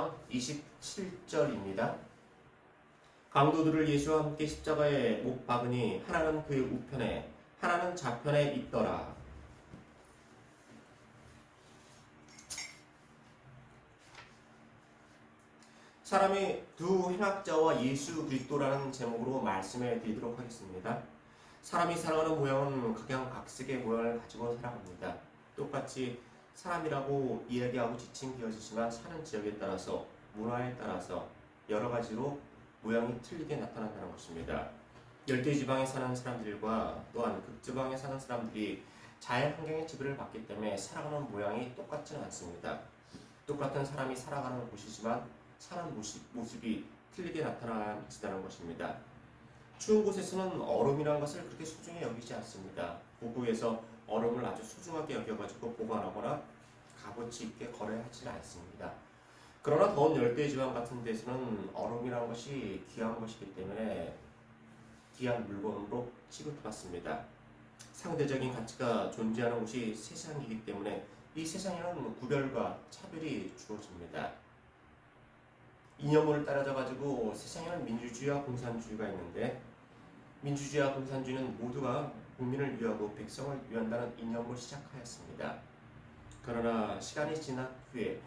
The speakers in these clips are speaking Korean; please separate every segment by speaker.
Speaker 1: 4장 27절입니다. 강도들을 예수와 함께 십자가에 못 박으니 하나는 그의 우편에 하나는 좌편에 있더라. 사람이 두 행악자와 예수 그리스도라는 제목으로 말씀해 드리도록 하겠습니다. 사람이 살아가는 모양은 각양각색의 모양을 가지고 살아갑니다. 똑같이 사람이라고 이야기하고 지칭되어지지만 사는 지역에 따라서 문화에 따라서 여러 가지로 모양이 틀리게 나타난다는 것입니다. 열대지방에 사는 사람들과 또한 극지방에 사는 사람들이 자연 환경의 지배를 받기 때문에 살아가는 모양이 똑같지는 않습니다. 똑같은 사람이 살아가는 곳이지만 사는 모습이 틀리게 나타난다는 것입니다. 추운 곳에서는 얼음이라는 것을 그렇게 소중히 여기지 않습니다. 북부에서 얼음을 아주 소중하게 여겨가지고 보관하거나 값어치 있게 거래하지 않습니다. 그러나 더운 열대지방 같은 데서는 얼음이라는 것이 귀한 것이기 때문에 귀한 물건으로 취급받습니다. 상대적인 가치가 존재하는 곳이 세상이기 때문에 이 세상에는 구별과 차별이 주어집니다. 이념을 따라져 가지고 세상에는 민주주의와 공산주의가 있는데 민주주의와 공산주의는 모두가 국민을 위하고 백성을 위한다는 이념으로 시작하였습니다. 그러나 시간이 지난 후에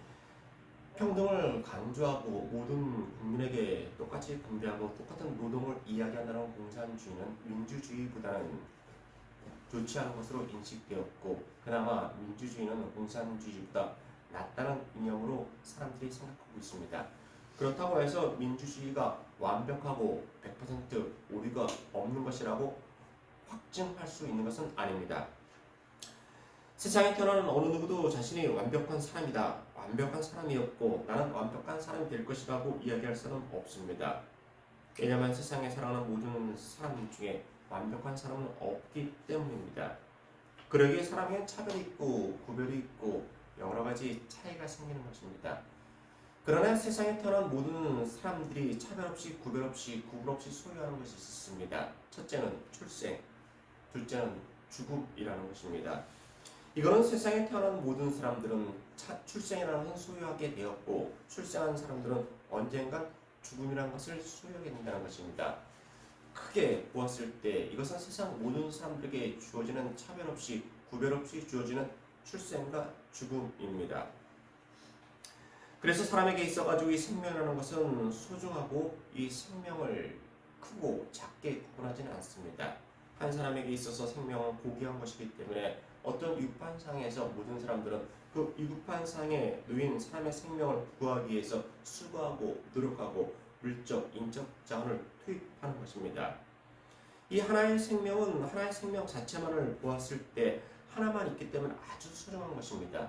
Speaker 1: 평등을 강조하고 모든 국민에게 똑같이 분배하고 똑같은 노동을 이야기한다는 공산주의는 민주주의보다는 좋지 않은 것으로 인식되었고 그나마 민주주의는 공산주의보다 낫다는 이념으로 사람들이 생각하고 있습니다. 그렇다고 해서 민주주의가 완벽하고 100% 오류가 없는 것이라고 확증할 수 있는 것은 아닙니다. 세상에 태어나는 어느 누구도 자신이 완벽한 사람이다, 완벽한 사람이었고 나는 완벽한 사람이 될 것이라고 이야기할 수는 없습니다. 왜냐하면 세상에 살아가는 모든 사람 중에 완벽한 사람은 없기 때문입니다. 그러기에 사람에겐 차별이 있고 구별이 있고 여러 가지 차이가 생기는 것입니다. 그러나 세상에 태어난 모든 사람들이 차별 없이 구별 없이 구분 없이 소유하는 것이 있습니다. 첫째는 출생, 둘째는 죽음이라는 것입니다. 이거는 세상에 태어난 모든 사람들은 출생이라는 것을 소유하게 되었고 출생한 사람들은 언젠간 죽음이라는 것을 소유하게 된다는 것입니다. 크게 보았을 때 이것은 세상 모든 사람들에게 주어지는 차별 없이 구별 없이 주어지는 출생과 죽음입니다. 그래서 사람에게 있어가지고 이 생명이라는 것은 소중하고 이 생명을 크고 작게 구분하지는 않습니다. 한 사람에게 있어서 생명은 고귀한 것이기 때문에 어떤 육판상에서 모든 사람들은 그 육판상에 놓인 사람의 생명을 구하기 위해서 수고하고 노력하고 물적, 인적 자원을 투입하는 것입니다. 이 하나의 생명은 하나의 생명 자체만을 보았을 때 하나만 있기 때문에 아주 소중한 것입니다.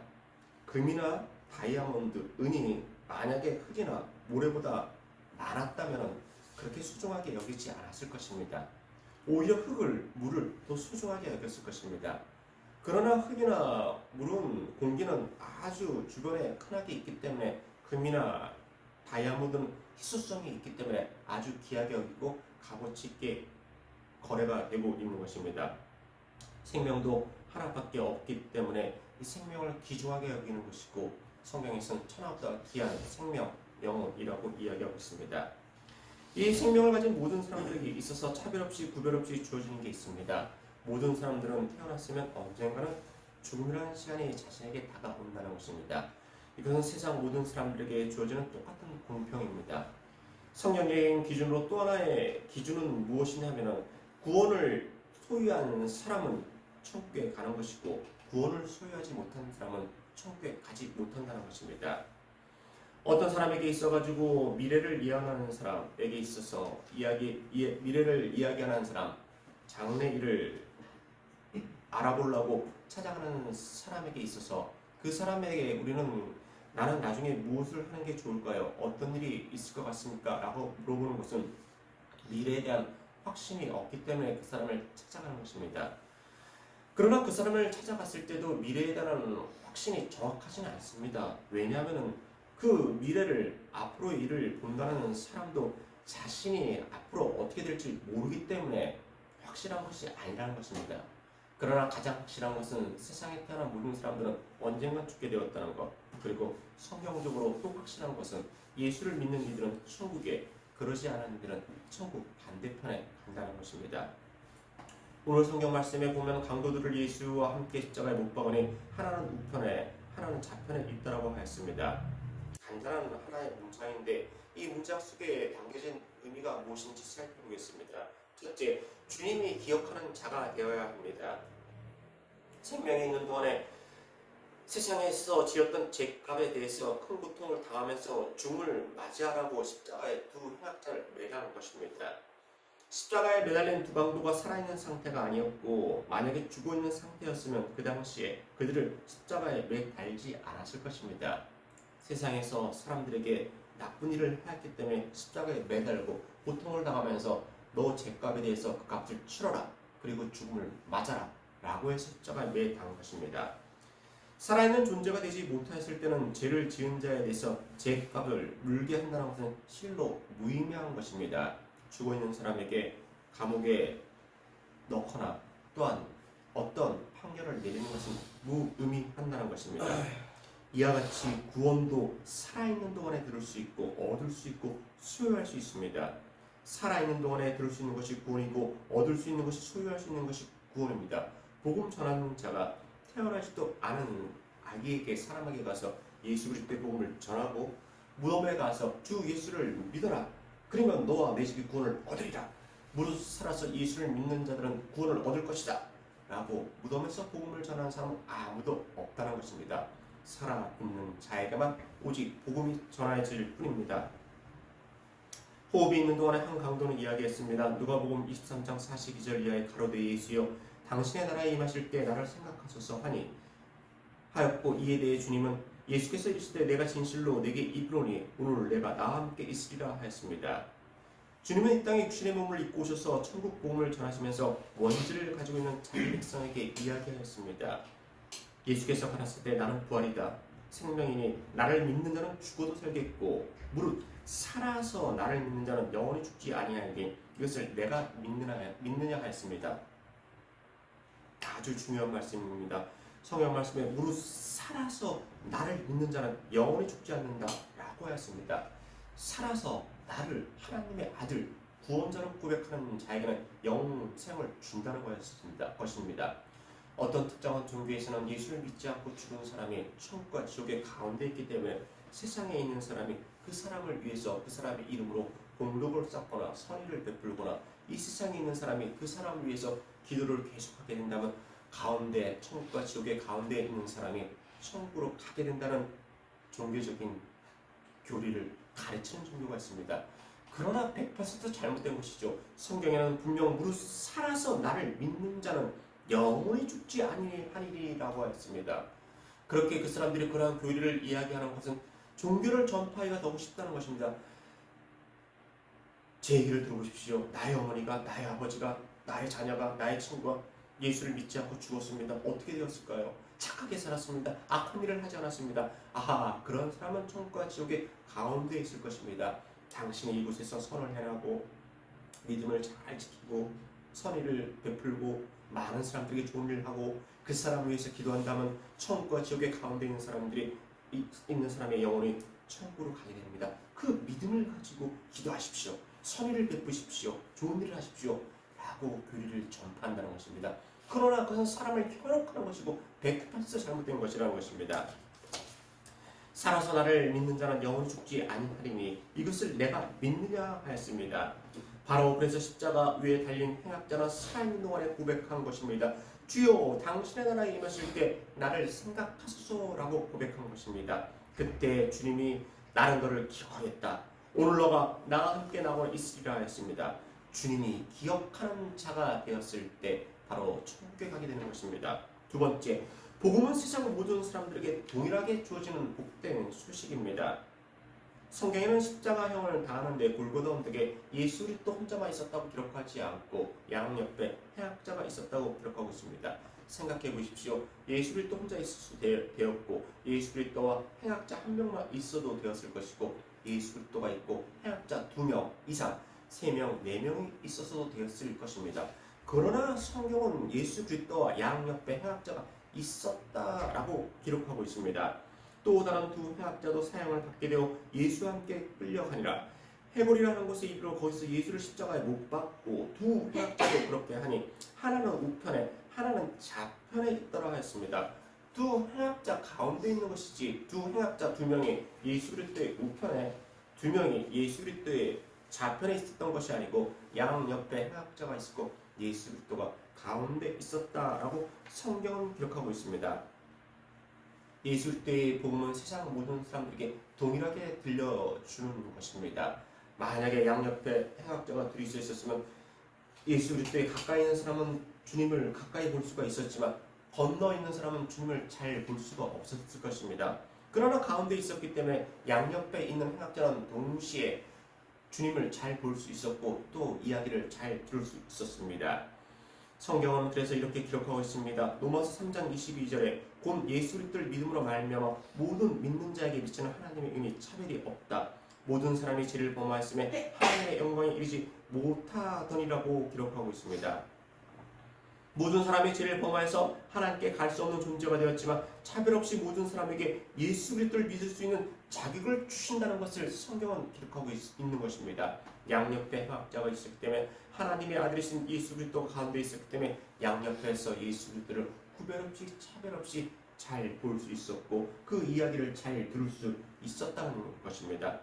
Speaker 1: 금이나 다이아몬드, 은이 만약에 흙이나 모래보다 많았다면 그렇게 소중하게 여기지 않았을 것입니다. 오히려 흙을, 물을 더 소중하게 여겼을 것입니다. 그러나 흙이나 물은 공기는 아주 주변에 흔하게 있기 때문에 금이나 다이아몬드는 희소성이 있기 때문에 아주 귀하게 여기고 값어치 있게 거래가 되고 있는 것입니다. 생명도 하나밖에 없기 때문에 이 생명을 귀중하게 여기는 것이고 성경에서는 천하보다 귀한 생명, 영혼이라고 이야기하고 있습니다. 이 생명을 가진 모든 사람들에게 있어서 차별 없이 구별 없이 주어지는 게 있습니다. 모든 사람들은 태어났으면 언젠가는 죽음이라는 시간이 자신에게 다가온다는 것입니다. 이것은 세상 모든 사람들에게 주어지는 똑같은 공평입니다. 성경적인 기준으로 또 하나의 기준은 무엇이냐면 구원을 소유한 사람은 천국에 가는 것이고 구원을 소유하지 못한 사람은 천국에 가지 못한다는 것입니다. 어떤 사람에게 있어가지고 미래를 예언하는 사람에게 있어서 미래를 이야기하는 사람, 장래일을 알아보려고 찾아가는 사람에게 있어서 그 사람에게 우리는 나는 나중에 무엇을 하는 게 좋을까요? 어떤 일이 있을 것 같습니까? 라고 물어보는 것은 미래에 대한 확신이 없기 때문에 그 사람을 찾아가는 것입니다. 그러나 그 사람을 찾아갔을 때도 미래에 대한 확신이 정확하지는 않습니다. 왜냐하면 그 미래를 앞으로의 일을 본다는 사람도 자신이 앞으로 어떻게 될지 모르기 때문에 확실한 것이 아니라는 것입니다. 그러나 가장 확실한 것은 세상에 태어난 모든 사람들은 언젠가 죽게 되었다는 것. 그리고 성경적으로 또 확실한 것은 예수를 믿는 이들은 천국에, 그러지 않은 이들은 천국 반대편에 간다는 것입니다. 오늘 성경 말씀에 보면 강도들을 예수와 함께 십자가에 못 박으니 하나는 우편에 하나는 좌편에 있다라고 하였습니다. 간단한 하나의 문장인데 이 문장 속에 담겨진 의미가 무엇인지 살펴보겠습니다. 첫째, 주님이 기억하는 자가 되어야 합니다. 생명에 있는 동안에 세상에서 지었던 죄값에 대해서 큰 고통을 당하면서 죽음을 맞이하라고 십자가에 두 행악자를 매달은 것입니다. 십자가에 매달린 두 강도가 살아있는 상태가 아니었고 만약에 죽어있는 상태였으면 그 당시에 그들을 십자가에 매달지 않았을 것입니다. 세상에서 사람들에게 나쁜 일을 하였기 때문에 십자가에 매달고 고통을 당하면서 너 죄값에 대해서 그 값을 치러라, 그리고 죽음을 맞아라 라고 해서 십자가에 매달은 것입니다. 살아있는 존재가 되지 못하였을 때는 죄를 지은 자에 대해서 죄값을 물게 한다는 것은 실로 무의미한 것입니다. 죽어있는 사람에게 감옥에 넣거나 또한 어떤 판결을 내리는 것은 무의미한다는 것입니다. 이와 같이 구원도 살아있는 동안에 들을 수 있고 얻을 수 있고 소유할 수 있습니다. 살아있는 동안에 들을 수 있는 것이 구원이고 얻을 수 있는 것이 소유할 수 있는 것이 구원입니다. 복음 전하는 자가 태어나지도 않은 아기에게, 사람에게 가서 예수 그리스도의 복음을 전하고 무덤에 가서 주 예수를 믿어라, 그러면 너와 내 집이 구원을 얻으리라, 무릇 살아서 예수를 믿는 자들은 구원을 얻을 것이다 라고 무덤에서 복음을 전하는 사람은 아무도 없다는 것입니다. 살아있는 자에게만 오직 복음이 전해질 뿐입니다. 호흡이 있는 동안에 한 강도는 이야기했습니다. 누가복음 23장 42절 이하의 가로되 예수여 당신의 나라에 임하실 때 나를 생각하소서 하니 하였고, 이에 대해 주님은 예수께서 이르시되 내가 진실로 내게 이르노니 오늘 내가 나와 함께 있으리라 하였습니다. 주님은 이 땅에 육신의 몸을 입고 오셔서 천국 복음을 전하시면서 원죄를 가지고 있는 자기 백성에게 이야기하였습니다. 예수께서 가라사대 때 나는 부활이다, 생명이니 나를 믿는 자는 죽어도 살겠고 무릇 살아서 나를 믿는 자는 영원히 죽지 아니하리니 이것을 내가 믿느냐 하였습니다. 아주 중요한 말씀입니다. 성경 말씀에 무릇 살아서 나를 믿는 자는 영원히 죽지 않는다 라고 하였습니다. 살아서 나를 하나님의 아들 구원자로 고백하는 자에게는 영생을 준다는 것입니다. 어떤 특정한 종교에서는 예수를 믿지 않고 죽은 사람이 천국과 지옥의 가운데 있기 때문에 세상에 있는 사람이 그 사람을 위해서 그 사람의 이름으로 공덕을 쌓거나 선의를 베풀거나 이 세상에 있는 사람이 그 사람을 위해서 기도를 계속하게 된다면 가운데, 천국과 지옥의 가운데에 있는 사람이 천국으로 가게 된다는 종교적인 교리를 가르치는 종교가 있습니다. 그러나 100% 잘못된 것이죠. 성경에는 분명 무릇 살아서 나를 믿는 자는 영원히 죽지 아니하리라고 했습니다. 그렇게 그 사람들이 그러한 교리를 이야기하는 것은 종교를 전파하기가 너무 쉽다는 것입니다. 제 얘기를 들어보십시오. 나의 어머니가, 나의 아버지가, 나의 자녀가, 나의 친구가 예수를 믿지 않고 죽었습니다. 어떻게 되었을까요? 착하게 살았습니다. 악한 일을 하지 않았습니다. 아하, 그런 사람은 천국과 지옥의 가운데 있을 것입니다. 당신이 이곳에서 선을 행하고 믿음을 잘 지키고 선의를 베풀고 많은 사람들에게 좋은 일을 하고 그 사람을 위해서 기도한다면 천국과 지옥의 가운데 있는 사람들이 있는 사람의 영혼이 천국으로 가게 됩니다. 그 믿음을 가지고 기도하십시오. 선의를 베푸십시오. 좋은 일을 하십시오 라고 교리를 전파한다는 것입니다. 그러나 그것은 사람을 현혹하는 것이고 100% 잘못된 것이라는 것입니다. 살아서 나를 믿는 자는 영원히 죽지 아니하리니 이것을 내가 믿느냐 하였습니다. 바로 그래서 십자가 위에 달린 행악자는 살아있는 동안에 고백한 것입니다. 주여 당신의 나라에 임하실 때 나를 생각하소서라고 고백한 것입니다. 그때 주님이 나는 너를 기억하겠다, 오늘 너가 나와 함께 나와 있으리라 했습니다. 주님이 기억하는 자가 되었을 때 바로 천국에 가게 되는 것입니다. 두 번째, 복음은 세상 모든 사람들에게 동일하게 주어지는 복된 소식입니다. 성경에는 십자가형을 당하는데 골고다 언덕에 예수 그리스도 혼자만 있었다고 기록하지 않고 양 옆에 행악자가 있었다고 기록하고 있습니다. 생각해 보십시오. 예수 그리스도 혼자 있을 수 되었고 예수 그리스도와 행악자 한 명만 있어도 되었을 것이고 예수 그리스도가 있고 행악자 2명 이상 3명, 4명이 있어서도 되었을 것입니다. 그러나 성경은 예수 그리스도와 양옆에 행악자가 있었다라고 기록하고 있습니다. 또 다른 두 행악자도 사형을 받게 되어 예수와 함께 끌려가니라. 해골이라는 곳에 이르러 거기서 예수를 십자가에 못 박고 두 행악자도 그렇게 하니 하나는 우편에 하나는 좌편에 있더라 하였습니다. 두 행악자 가운데 있는 것이지 두 행악자 두 명이 예수 그리스도의 우편에 두 명이 예수 그리스도의 좌편에 있었던 것이 아니고 양옆에 행악자가 있었고 예수 그리스도가 가운데 있었다라고 성경은 기록하고 있습니다. 예수 그리스도의 복음은 세상 모든 사람들에게 동일하게 들려주는 것입니다. 만약에 양옆에 행악자가 둘이 있었으면 예수 그리스도에 가까이 있는 사람은 주님을 가까이 볼 수가 있었지만 건너 있는 사람은 주님을 잘 볼 수가 없었을 것입니다. 그러나 가운데 있었기 때문에 양옆에 있는 행악자는 동시에 주님을 잘 볼 수 있었고 또 이야기를 잘 들을 수 있었습니다. 성경은 그래서 이렇게 기록하고 있습니다. 로마서 3장 22절에 곧 예수 그리스도를 믿음으로 말미암아 모든 믿는 자에게 미치는 하나님의 은혜 차별이 없다. 모든 사람이 죄를 범하였음에 하나님의 영광에 이르지 못하더니라고 기록하고 있습니다. 모든 사람이 죄를 범하여서 하나님께 갈 수 없는 존재가 되었지만 차별 없이 모든 사람에게 예수 그리스도를 믿을 수 있는 자격을 주신다는 것을 성경은 기록하고 있는 것입니다. 양옆에 행악자가 있었기 때문에 하나님의 아들이신 예수 그리스도가 가운데 있었기 때문에 양옆에서 예수 그리스도를 구별 없이 차별 없이 잘 볼 수 있었고 그 이야기를 잘 들을 수 있었다는 것입니다.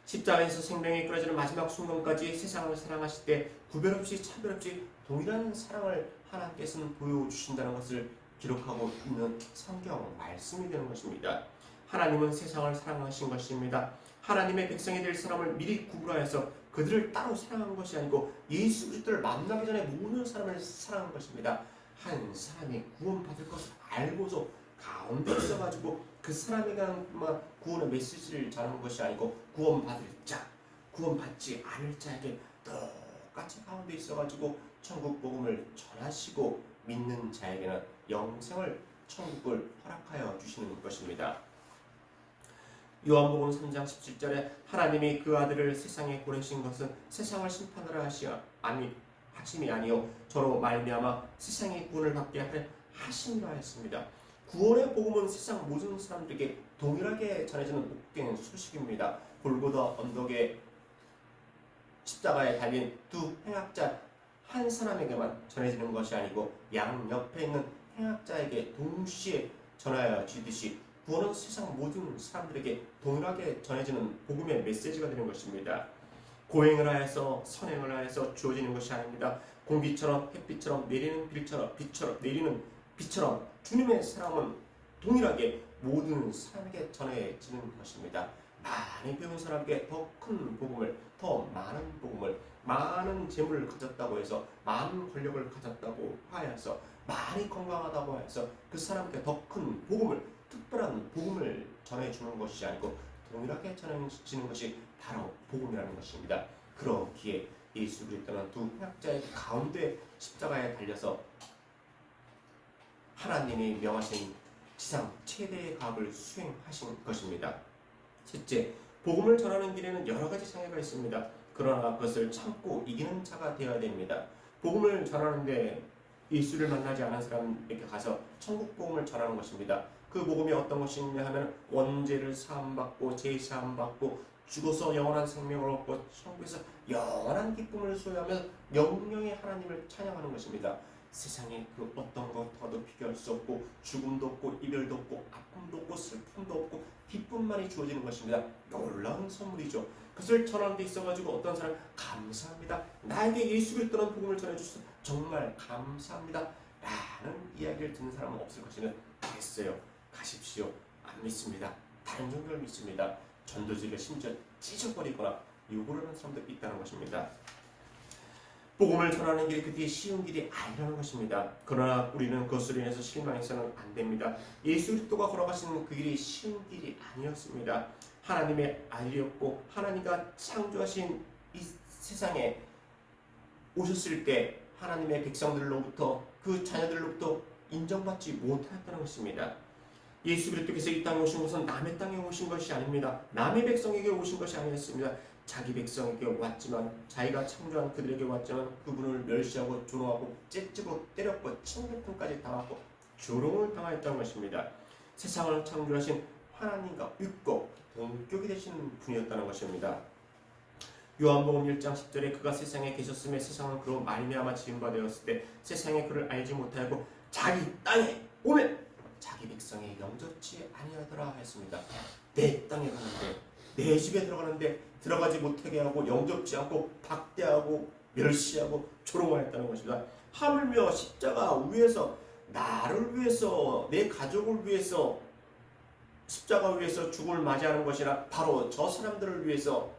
Speaker 1: 십자가에서 생명이 끊어지는 마지막 순간까지 세상을 사랑하실 때 구별 없이 차별 없이 동일한 사랑을 하나님께서는 보여주신다는 것을 기록하고 있는 성경 말씀이 되는 것입니다. 하나님은 세상을 사랑하신 것입니다. 하나님의 백성이 될 사람을 미리 구분하여서 그들을 따로 사랑한 것이 아니고 예수 그리스도를 만나기 전에 모든 사람을 사랑한 것입니다. 한 사람이 구원받을 것을 알고서 가운데 있어가지고 그 사람에게만 구원의 메시지를 전하는 것이 아니고 구원받을 자, 구원받지 않을 자에게 똑같이 가운데 있어가지고 천국 복음을 전하시고 믿는 자에게는 영생을 천국을 허락하여 주시는 것입니다. 요한복음 3장 17절에 하나님이 그 아들을 세상에 보내신 것은 세상을 심판하라 하심이 아니요 저로 말미암아 세상의 구원을 받게 하려 하심이라 했습니다. 구원의 복음은 세상 모든 사람들에게 동일하게 전해지는 복된 소식입니다. 골고다 언덕에 십자가에 달린 두 행악자 한 사람에게만 전해지는 것이 아니고 양옆에 있는 행악자에게 동시에 전하여지듯이 구원은 세상 모든 사람들에게 동일하게 전해지는 복음의 메시지가 되는 것입니다. 고행을 하여서 선행을 하여서 주어지는 것이 아닙니다. 공기처럼 햇빛처럼 내리는 빛처럼 주님의 사랑은 동일하게 모든 사람에게 전해지는 것입니다. 많이 배운 사람에게 더 큰 복음을, 더 많은 복음을, 많은 재물을 가졌다고 해서 많은 권력을 가졌다고 하여서 많이 건강하다고 해서 그 사람에게 더 큰 복음을, 특별한 복음을 전해주는 것이 아니고 동일하게 전해지는 것이 바로 복음이라는 것입니다. 그렇기에 예수 그리스도는 두 행악자의 가운데 십자가에 달려서 하나님이 명하신 지상 최대의 가업을 수행하신 것입니다. 셋째, 복음을 전하는 길에는 여러 가지 장애가 있습니다. 그러나 그것을 참고 이기는 자가 되어야 됩니다. 복음을 전하는데 예수를 만나지 않은 사람에게 가서 천국 복음을 전하는 것입니다. 그 복음이 어떤 것이냐 하면 원죄를 사함받고 죄 사함받고 죽어서 영원한 생명을 얻고 천국에서 영원한 기쁨을 소유하며 영영의 하나님을 찬양하는 것입니다. 세상에 그 어떤 것과도 비교할 수 없고 죽음도 없고 이별도 없고 아픔도 없고 슬픔도 없고 기쁨만이 주어지는 것입니다. 놀라운 선물이죠. 그것을 전하는 데 있어가지고 어떤 사람 감사합니다. 나에게 예수 그리스도라는 복음을 전해주셔서 정말 감사합니다. 라는 이야기를 듣는 사람은 없을 것이면 됐어요. 가십시오. 안 믿습니다. 다른 종교를 믿습니다. 전도지를 심지어 찢어버리거나 욕을 하는 사람도 있다는 것입니다. 복음을 전하는 길이 그렇게 쉬운 길이 아니라는 것입니다. 그러나 우리는 그것으로 인해서 실망해서는 안 됩니다. 예수 그리스도가 걸어가시는 그 길이 쉬운 길이 아니었습니다. 하나님의 아들이었고 하나님과 창조하신 이 세상에 오셨을 때 하나님의 백성들로부터 그 자녀들로부터 인정받지 못하였다는 것입니다. 예수 그리스도께서 이 땅에 오신 것은 남의 땅에 오신 것이 아닙니다. 남의 백성에게 오신 것이 아니었습니다. 자기 백성에게 왔지만 자기가 창조한 그들에게 왔지만 그분을 멸시하고 조롱하고 째집으로 때렸고 침뱉음까지 당하고 조롱을 당하였다는 것입니다. 세상을 창조하신 하나님과 믿고 동격이 되시는 분이었다는 것입니다. 요한복음 1장 10절에 그가 세상에 계셨음에 세상은 그로 말미암아 지은 바 되었을 때 세상에 그를 알지 못하였고 자기 땅에 오면 자기 백성이 영접치 아니하더라 했습니다. 내 땅에 가는데 내 집에 들어가는데 들어가지 못하게 하고 영접지 않고 박대하고 멸시하고 조롱하였다는 것입니다. 하물며 십자가 위에서 나를 위해서 내 가족을 위해서 십자가 위에서 죽음을 맞이하는 것이라 바로 저 사람들을 위해서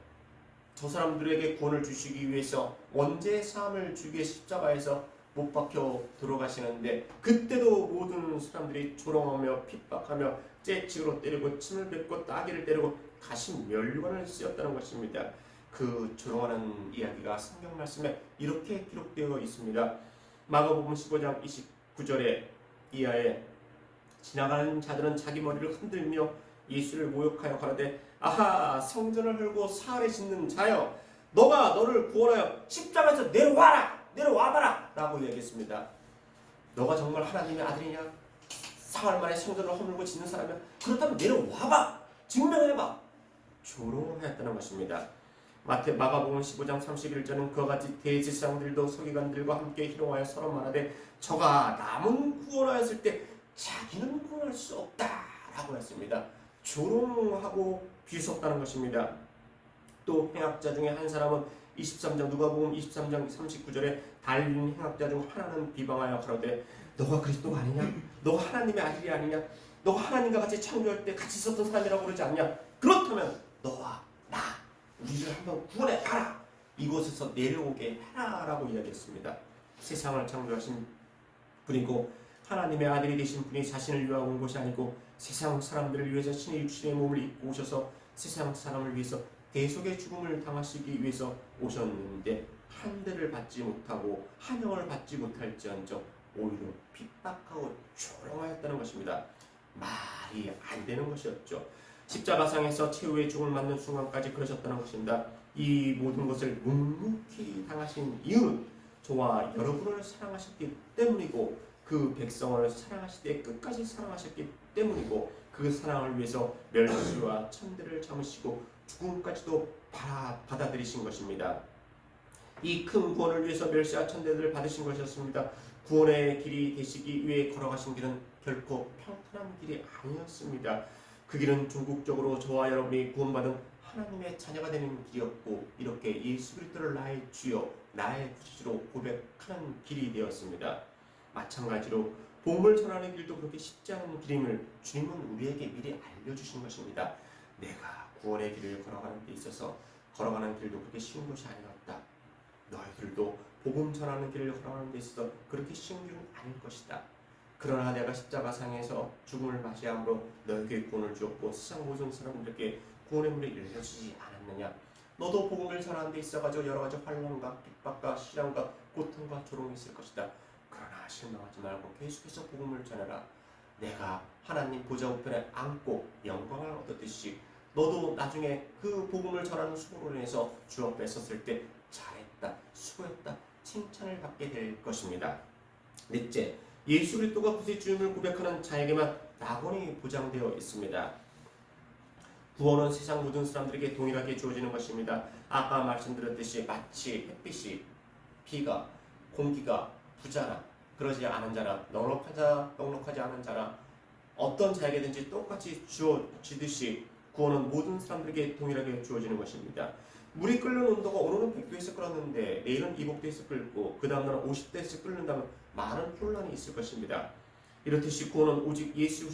Speaker 1: 저 사람들에게 구원을 주시기 위해서 원죄의 사함을 주기 위해 십자가에서 못 박혀 들어가시는데 그때도 모든 사람들이 조롱하며 핍박하며 째치로 때리고 침을 뱉고 따귀를 때리고 가신 멸관을 쓰였다는 것입니다. 그 조롱하는 이야기가 성경 말씀에 이렇게 기록되어 있습니다. 마가복음 15장 29절에 이하에 지나가는 자들은 자기 머리를 흔들며 예수를 모욕하여 가라되 아하 성전을 헐고 사흘에 짓는 자여 너가 너를 구원하여 십자가에서 내려와봐라 라고 얘기했습니다. 너가 정말 하나님의 아들이냐? 사흘 만에 성전을 허물고 짓는 사람이야? 그렇다면 내려와봐 증명해봐 조롱을 하였다는 것입니다. 마가복음 15장 31절은 그와 같이 대제사장들도 서기관들과 함께 희롱하여 서로 말하되 저가 남은 구원하였을 때 자기는 구원할 수 없다라고 했습니다. 조롱하고 비웃었다는 것입니다. 또 행악자 중에 한 사람은 23장 누가복음 23장 39절에 달린 행악자 중 하나는 비방하여 가로되 너가 그리스도가 아니냐? 너가 하나님의 아들이 아니냐? 너가 하나님과 같이 창조할 때 같이 있었던 사람이라고 그러지 않냐? 그렇다면 너와 나 우리를 한번 구원해 가라. 이곳에서 내려오게 하라라고 이야기했습니다. 세상을 창조하신 분이고 하나님의 아들이 되신 분이 자신을 위하여 온 것이 아니고 세상 사람들을 위해서 신의 육신의 몸을 입고 오셔서 세상 사람을 위해서 대속의 죽음을 당하시기 위해서 오셨는데 한 대를 받지 못하고 한영을 받지 못할지언정 오히려 핍박하고 조롱하였다는 것입니다. 말이 안 되는 것이었죠. 십자가상에서 최후의 죽음을 맞는 순간까지 그러셨다는 것입니다. 이 모든 것을 묵묵히 당하신 이유는 저와 여러분을 사랑하셨기 때문이고 그 백성을 사랑하실 때 끝까지 사랑하셨기 때문이고 그 사랑을 위해서 멸시와 천대를 참으시고 죽음까지도 받아들이신 것입니다. 이 큰 구원을 위해서 멸시와 천대를 받으신 것이었습니다. 구원의 길이 되시기 위해 걸어가신 길은 결코 평탄한 길이 아니었습니다. 그 길은 궁극적으로 저와 여러분이 구원받은 하나님의 자녀가 되는 길이었고 이렇게 예수 그리스도를 나의 주여 나의 구주로 고백하는 길이 되었습니다. 마찬가지로 복음을 전하는 길도 그렇게 쉽지 않은 길임을 주님은 우리에게 미리 알려주신 것입니다. 내가 구원의 길을 걸어가는 데 있어서 걸어가는 길도 그렇게 쉬운 것이 아니었다. 너희들도 복음 전하는 길을 걸어가는 데 있어서 그렇게 쉬운 길은 아닐 것이다. 그러나 내가 십자가상에서 죽음을 맞이함으로 너에게 구원을 주었고 세상 모든 사람들에게 구원의 문을 열려주지 않았느냐. 너도 복음을 전하는 데 있어가지고 여러 가지 환난과 핍박과 시련과 고통과 조롱이 있을 것이다. 그러나 실망하지 말고 계속해서 복음을 전해라. 내가 하나님 보좌 우편에 앉고 영광을 얻었듯이 너도 나중에 그 복음을 전하는 수고로 인해서 주 앞에 섰을 때 잘했다, 수고했다, 칭찬을 받게 될 것입니다. 넷째, 예수 그리스도가 구세 주임을 고백하는 자에게만 낙원이 보장되어 있습니다. 구원은 세상 모든 사람들에게 동일하게 주어지는 것입니다. 아까 말씀드렸듯이 마치 햇빛이 비가 공기가 부자나 그러지 않은 자나 넉넉하지 않은 자나 어떤 자에게든지 똑같이 주어지듯이 구원은 모든 사람들에게 동일하게 주어지는 것입니다. 물이 끓는 온도가 오늘은 100도에서 끓었는데 내일은 200도에서 끓고 그 다음날은 50도에서 끓는다면 많은 혼란이 있을 것입니다. 이렇듯이 구원은 오직 예수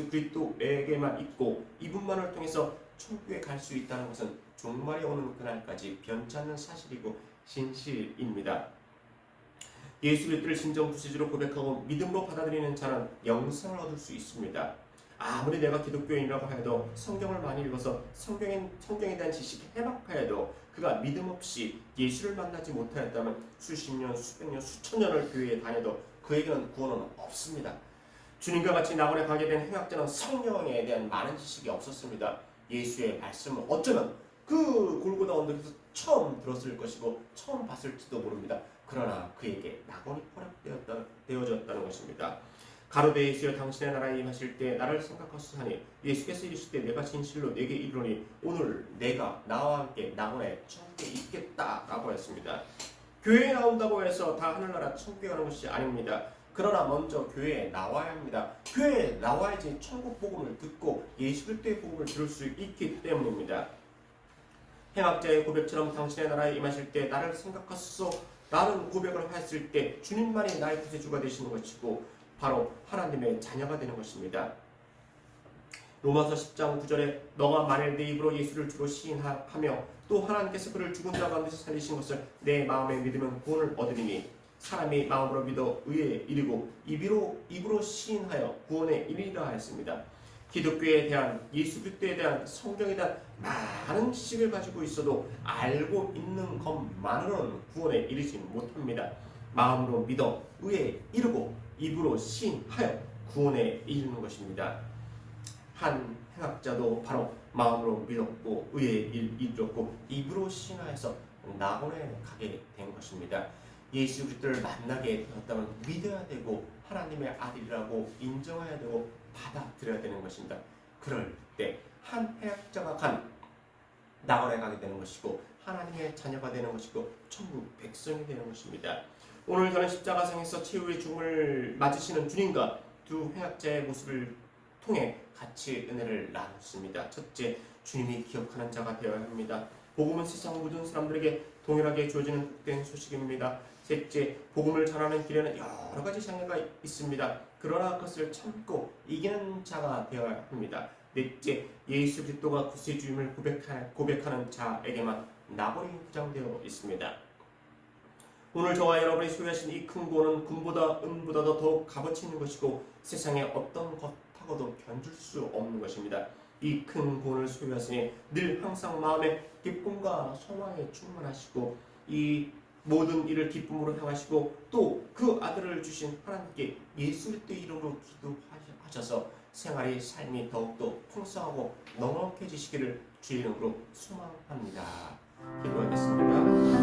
Speaker 1: 그리스도에게만 있고 이분만을 통해서 천국에 갈 수 있다는 것은 종말이 오는 그날까지 변치 않는 사실이고 진실입니다. 예수 그리스도를 진정 구세주로 고백하고 믿음으로 받아들이는 자는 영생을 얻을 수 있습니다. 아무리 내가 기독교인이라고 해도 성경을 많이 읽어서 성경에 대한 지식이 해박하여도 그가 믿음 없이 예수를 만나지 못하였다면 수십 년, 수백 년, 수천 년을 교회에 다녀도 그에게는 구원은 없습니다. 주님과 같이 낙원에 가게 된 행악자는 성령에 대한 많은 지식이 없었습니다. 예수의 말씀을 어쩌면 그 골고다 언덕에서 처음 들었을 것이고 처음 봤을지도 모릅니다. 그러나 그에게 낙원이 허락되어졌다는 것입니다. 가로되 예수여 당신의 나라에 임하실 때 나를 생각하소서하니 예수께서 이르실 때 내가 진실로 내게 이르노니 오늘 내가 나와 함께 낙원에 천국에 있겠다라고 했습니다. 교회에 나온다고 해서 다 하늘나라 천국에 가는 것이 아닙니다. 그러나 먼저 교회에 나와야 합니다. 교회에 나와야지 천국 복음을 듣고 예수 그리스도의 복음을 들을 수 있기 때문입니다. 행악자의 고백처럼 당신의 나라에 임하실 때 나를 생각하소서 라는 고백을 했을 때 주님만이 나의 구세주가 되시는 것이고 바로 하나님의 자녀가 되는 것입니다. 로마서 10장 9절에 너가 만일 내 입으로 예수를 주로 시인하며 또 하나님께서 그를 죽은 자 가운데서 살리신 것을 내 마음에 믿으면 구원을 얻으리니 사람이 마음으로 믿어 의에 이르고 입으로 시인하여 구원에 이르리라 하였습니다. 기독교에 대한 예수 그리스도에 대한 성경에 대한 많은 지식을 가지고 있어도 알고 있는 것만으로는 구원에 이르지 못합니다. 마음으로 믿어 의에 이르고 입으로 시인하여 구원에 이르는 것입니다. 한 행악자도 바로 마음으로 믿었고 의에 이르렀고 입으로 시인하여서 낙원에 가게 된 것입니다. 예수 그리스도를 만나게 되었다면 믿어야 되고 하나님의 아들이라고 인정해야 되고 받아들여야 되는 것입니다. 그럴 때 한 행악자가 간 낙원에 가게 되는 것이고 하나님의 자녀가 되는 것이고 천국 백성이 되는 것입니다. 오늘 저는 십자가상에서 최후의 죽음을 맞으시는 주님과 두 행악자의 모습을 통해 같이 은혜를 나눴습니다. 첫째, 주님이 기억하는 자가 되어야 합니다. 복음은 세상 모든 사람들에게 동일하게 주어지는 복된 소식입니다. 셋째, 복음을 전하는 길에는 여러 가지 장애가 있습니다. 그러나 그것을 참고 이기는 자가 되어야 합니다. 넷째, 예수 그리스도가 구세주임을 고백하는 자에게만 낙원이 보장되어 있습니다. 오늘 저와 여러분이 소유하신 이 큰 구원은 금보다 은보다도 더욱 값어치 있는 것이고 세상에 어떤 것하고도 견줄 수 없는 것입니다. 이 큰 구원을 소유하시니 늘 항상 마음에 기쁨과 소망에 충만하시고 이 모든 일을 기쁨으로 향하시고 또 그 아들을 주신 하나님께 예수 그리스도의 이름으로 기도하셔서 생활의 삶이 더욱더 풍성하고 넉넉해지시기를 주의 이름으로 소망합니다. 기도하겠습니다.